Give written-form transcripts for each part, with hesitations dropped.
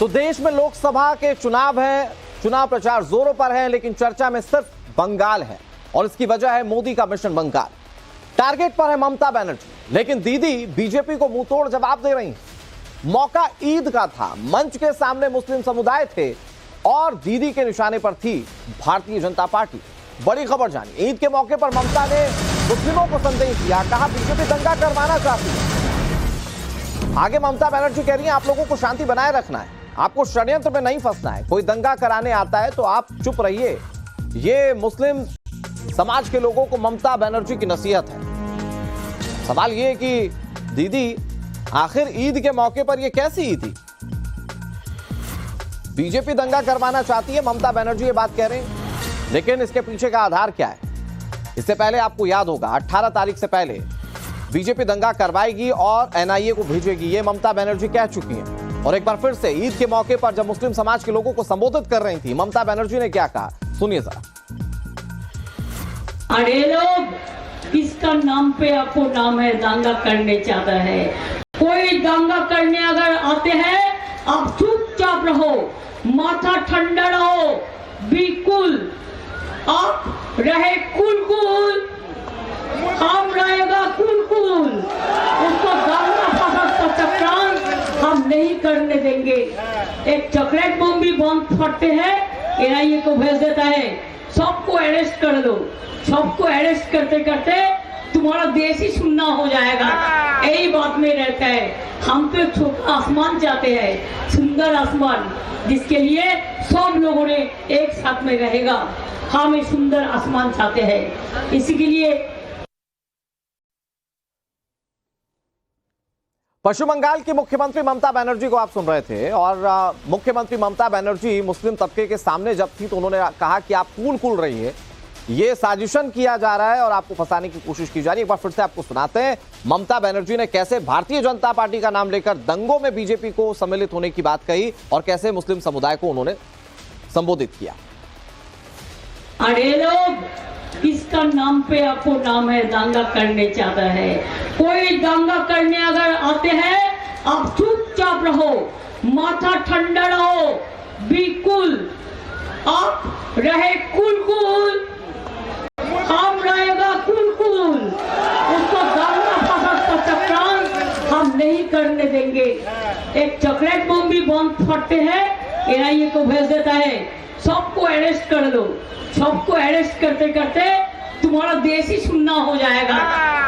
तो देश में लोकसभा के चुनाव है, चुनाव प्रचार जोरों पर है, लेकिन चर्चा में सिर्फ बंगाल है और इसकी वजह है मोदी का मिशन बंगाल। टारगेट पर है ममता बनर्जी, लेकिन दीदी बीजेपी को मुंहतोड़ जवाब दे रही हैं। मौका ईद का था, मंच के सामने मुस्लिम समुदाय थे और दीदी के निशाने पर थी भारतीय जनता पार्टी। बड़ी खबर जानिए। ईद के मौके पर ममता ने मुस्लिमों को संदेश दिया, कहा बीजेपी दंगा करवाना चाहती है। आगे ममता बनर्जी कह रही है आप लोगों को शांति बनाए रखना है, आपको षड्यंत्र में नहीं फंसना है। कोई दंगा कराने आता है तो आप चुप रहिए। ये मुस्लिम समाज के लोगों को ममता बनर्जी की नसीहत है। सवाल ये कि दीदी आखिर ईद के मौके पर ये कैसी ईद थी? बीजेपी दंगा करवाना चाहती है, ममता बनर्जी ये बात कह रहे हैं, लेकिन इसके पीछे का आधार क्या है? इससे पहले आपको याद होगा 18 तारीख से पहले बीजेपी दंगा करवाएगी और एनआईए को भेजेगी, ये ममता बनर्जी कह चुकी हैं। और एक बार फिर से ईद के मौके पर जब मुस्लिम समाज के लोगों को संबोधित कर रही थी, ममता बनर्जी ने क्या कहा, सुनिए जरा। अरे लोग, किसका नाम पे आपको नाम है दंगा करने चाहता है? कोई दंगा करने अगर आते हैं, आप चुपचाप रहो, माथा ठंडा रहो, बिल्कुल आप रहे कुल, हम रहेगा कुल। उसको दंगा फसाद का चक्रांत हम नहीं करने देंगे। एक चॉकलेट बम भी बम फटते हैं, एनआईए को भेज देता है, सबको अरेस्ट कर लो। सबको अरेस्ट करते करते तुम्हारा देश ही सुनना हो जाएगा। यही बात में रहता है। हम तो छोटा आसमान चाहते हैं, सुंदर आसमान, जिसके लिए सब लोगों ने एक साथ में रहेगा। हम एक सुंदर आसमान चाहते हैं, इसी के लिए। पश्चिम बंगाल की मुख्यमंत्री ममता बनर्जी को आप सुन रहे थे और मुख्यमंत्री ममता बनर्जी मुस्लिम तबके के सामने जब थी तो उन्होंने कहा कि आप कूल रहिए, ये साजिशन किया जा रहा है और आपको फंसाने की कोशिश की जा रही है। एक बार फिर से आपको सुनाते हैं ममता बनर्जी ने कैसे भारतीय जनता पार्टी का नाम लेकर दंगों में बीजेपी को सम्मिलित होने की बात कही और कैसे मुस्लिम समुदाय को उन्होंने संबोधित किया। अरे लोग, किसका नाम पे आपको नाम है दंगा करने चाहता है? कोई दंगा करने अगर आते हैं, आप चुपचाप रहो, माथा ठंडा रहो, बिल्कुल आप रहे कुल, हम रहेगा कुल। उसको दंगा फसाद का चक्रांत हम नहीं करने देंगे। एक चॉकलेट बम भी बम फटते हैं, एनआईए को भेज देता है, सबको अरेस्ट कर लो। सबको अरेस्ट करते करते तुम्हारा देश ही सुनना हो जाएगा।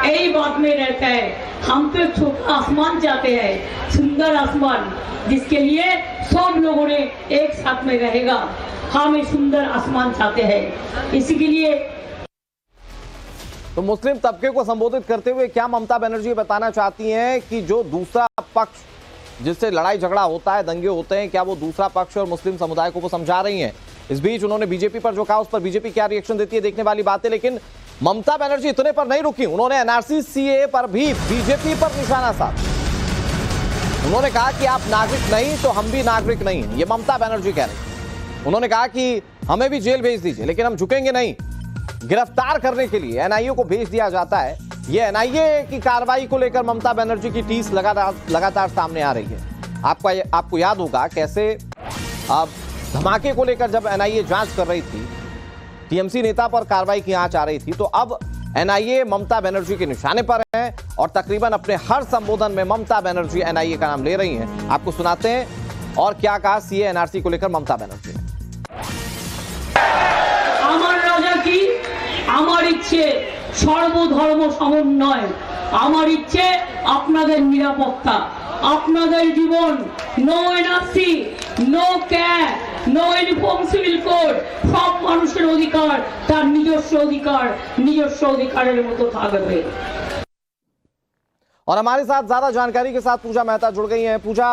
यही बात में रहता है। हम तो छोटा आसमान चाहते हैं, सुंदर आसमान, जिसके लिए सब लोगों ने एक साथ में रहेगा। हम एक सुंदर आसमान चाहते हैं, इसी के लिए। तो मुस्लिम तबके को संबोधित करते हुए क्या ममता बनर्जी बताना चाहती हैं कि जो दूसरा पक्ष जिससे लड़ाई झगड़ा होता है, दंगे होते हैं, क्या वो दूसरा पक्ष और मुस्लिम समुदाय को वो समझा रही हैं? इस बीच उन्होंने बीजेपी पर जो कहा उस पर बीजेपी क्या रिएक्शन देती है देखने वाली बात है। लेकिन ममता बनर्जी इतने पर नहीं रुकी, उन्होंने एनआरसी सीए पर भी बीजेपी पर निशाना साधा। उन्होंने कहा कि आप नागरिक नहीं तो हम भी नागरिक नहीं, ये ममता बनर्जी कह रही। उन्होंने कहा कि हमें भी जेल भेज दीजिए लेकिन हम झुकेंगे नहीं। गिरफ्तार करने के लिए एनआईए को भेज दिया जाता है। ये एनआईए की कार्रवाई को लेकर ममता बनर्जी की टीस लगातार सामने आ रही है। आपको याद होगा कैसे अब धमाके को लेकर जब एनआईए जांच कर रही थी, टीएमसी नेता पर कार्रवाई की आंच आ रही थी, तो अब एनआईए ममता बनर्जी के निशाने पर है और तकरीबन अपने हर संबोधन में ममता बनर्जी एनआईए का नाम ले रही हैं। आपको सुनाते हैं और क्या कहा सीए एनआरसी को लेकर ममता बनर्जी ने। আমার রাজা কি, আমার ইচ্ছে সর্বধর্ম সমন্বয়, আমার ইচ্ছে আপনাদের নিরাপত্তা, আপনাদের জীবন, no NRC, no cash, no uniform civil code, সব মানুষের অধিকার তার নিজস্ব অধিকারের মতো থাকবে। और हमारे साथ ज्यादा जानकारी के साथ पूजा मेहता जुड़ गई हैं। पूजा,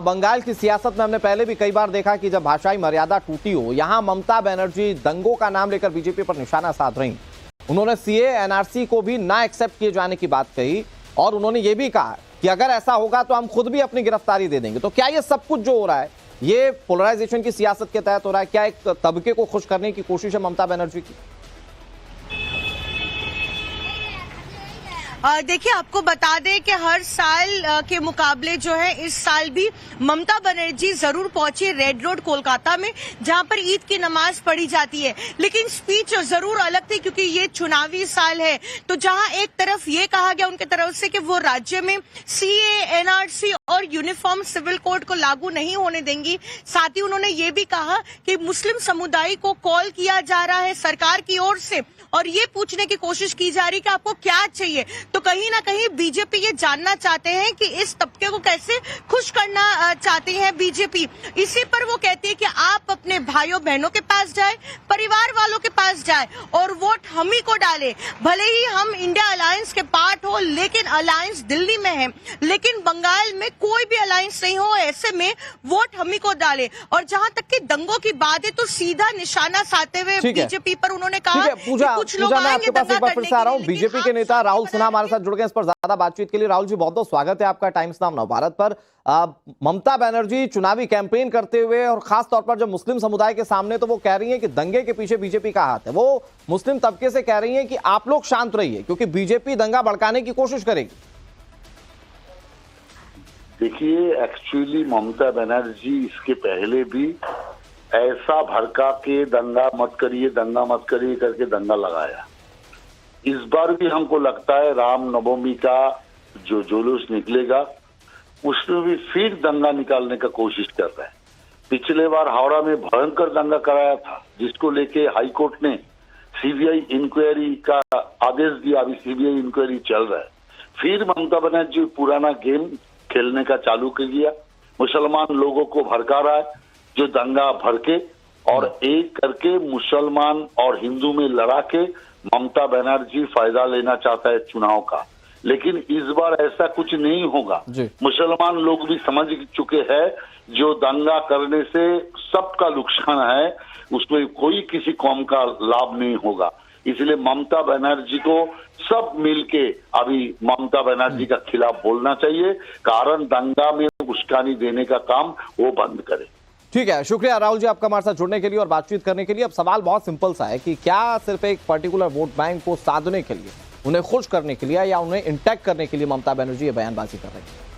बंगाल की सियासत में हमने पहले भी कई बार देखा कि जब भाषाई मर्यादा टूटी हो, यहां ममता बनर्जी दंगों का नाम लेकर बीजेपी पर निशाना साध रही। उन्होंने सीए एनआरसी को भी ना एक्सेप्ट किए जाने की बात कही और उन्होंने ये भी कहा कि अगर ऐसा होगा तो हम खुद भी अपनी गिरफ्तारी दे देंगे। तो क्या ये सब कुछ जो हो रहा है ये पोलराइजेशन की सियासत के तहत हो रहा है? क्या एक तबके को खुश करने की कोशिश है ममता बनर्जी की? देखिए, आपको बता दें कि हर साल के मुकाबले जो है इस साल भी ममता बनर्जी जरूर पहुंची रेड रोड कोलकाता में, जहां पर ईद की नमाज पढ़ी जाती है। लेकिन स्पीच जरूर अलग थी, क्योंकि ये चुनावी साल है। तो जहां एक तरफ ये कहा गया उनकी तरफ से कि वो राज्य में सीए, एनआरसी और यूनिफॉर्म सिविल कोड को लागू नहीं होने देंगी, साथ ही उन्होंने ये भी कहा कि मुस्लिम समुदाय को कॉल किया जा रहा है सरकार की ओर से और ये पूछने की कोशिश की जा रही है कि आपको क्या चाहिए। तो कहीं ना कहीं बीजेपी ये जानना चाहते हैं कि इस तबके को कैसे खुश करना चाहती है बीजेपी। इसी पर वो कहती है कि आप अपने भाइयों बहनों के पास जाए, परिवार वालों के पास जाए और वोट हम ही को डाले। भले ही हम इंडिया अलायंस के पार्ट हो, लेकिन अलायंस दिल्ली में है, लेकिन बंगाल में कोई भी अलायंस नहीं हो, ऐसे में वोट हम ही को डाले। और जहां तक कि दंगों की बात है तो सीधा निशाना साधते हुए बीजेपी पर उन्होंने कहा कि कुछ लोग मैं आएंगे आपके पास दंगा एक बार फिर करने से आ रहा के हूं। लिए, बीजेपी लेकिन के नेता आप राहुल सिन्हा हमारे साथ जुड़ गए इस पर ज्यादा बातचीत के लिए। राहुल जी, बहुत बहुत स्वागत है आपका टाइम्स नाउ नवभारत पर। ममता बनर्जी चुनावी कैंपेन करते हुए और खास तौर पर जब मुस्लिम समुदाय के सामने, तो वो कह रही हैं कि दंगे के पीछे बीजेपी का हाथ है। वो मुस्लिम तबके से कह रही हैं कि आप लोग शांत रहिए, क्योंकि बीजेपी दंगा भड़काने की कोशिश करेगी। देखिए, एक्चुअली ममता बनर्जी इसके पहले भी ऐसा भड़का के दंगा मत करिए करके दंगा लगाया। इस बार भी हमको लगता है राम नवमी का जो जुलूस निकलेगा उसमें भी फिर दंगा निकालने का कोशिश कर रहा है। पिछले बार हावड़ा में भयंकर दंगा कराया था, जिसको लेके हाई कोर्ट ने सीबीआई इंक्वायरी का आदेश दिया। अभी सीबीआई इंक्वायरी चल रहा है। फिर ममता बनर्जी पुराना गेम खेलने का चालू कर दिया, मुसलमान लोगों को भड़का रहा है, जो दंगा भड़के और एक करके मुसलमान और हिंदू में लड़ा के ममता बनर्जी फायदा लेना चाहता है चुनाव का। लेकिन इस बार ऐसा कुछ नहीं होगा। मुसलमान लोग भी समझ चुके हैं जो दंगा करने से सबका नुकसान है, उसमें कोई किसी कौम का लाभ नहीं होगा। इसलिए ममता बनर्जी को सब मिलके अभी ममता बनर्जी का खिलाफ बोलना चाहिए, कारण दंगा में उस्कानी देने का काम वो बंद करे। ठीक है, शुक्रिया राहुल जी आपका हमारे साथ जुड़ने के लिए और बातचीत करने के लिए। अब सवाल बहुत सिंपल सा है कि क्या सिर्फ एक पर्टिकुलर वोट बैंक को साधने के लिए, उन्हें खुश करने के लिए या उन्हें इंटैक्ट करने के लिए ममता बनर्जी ये बयानबाजी कर रही है?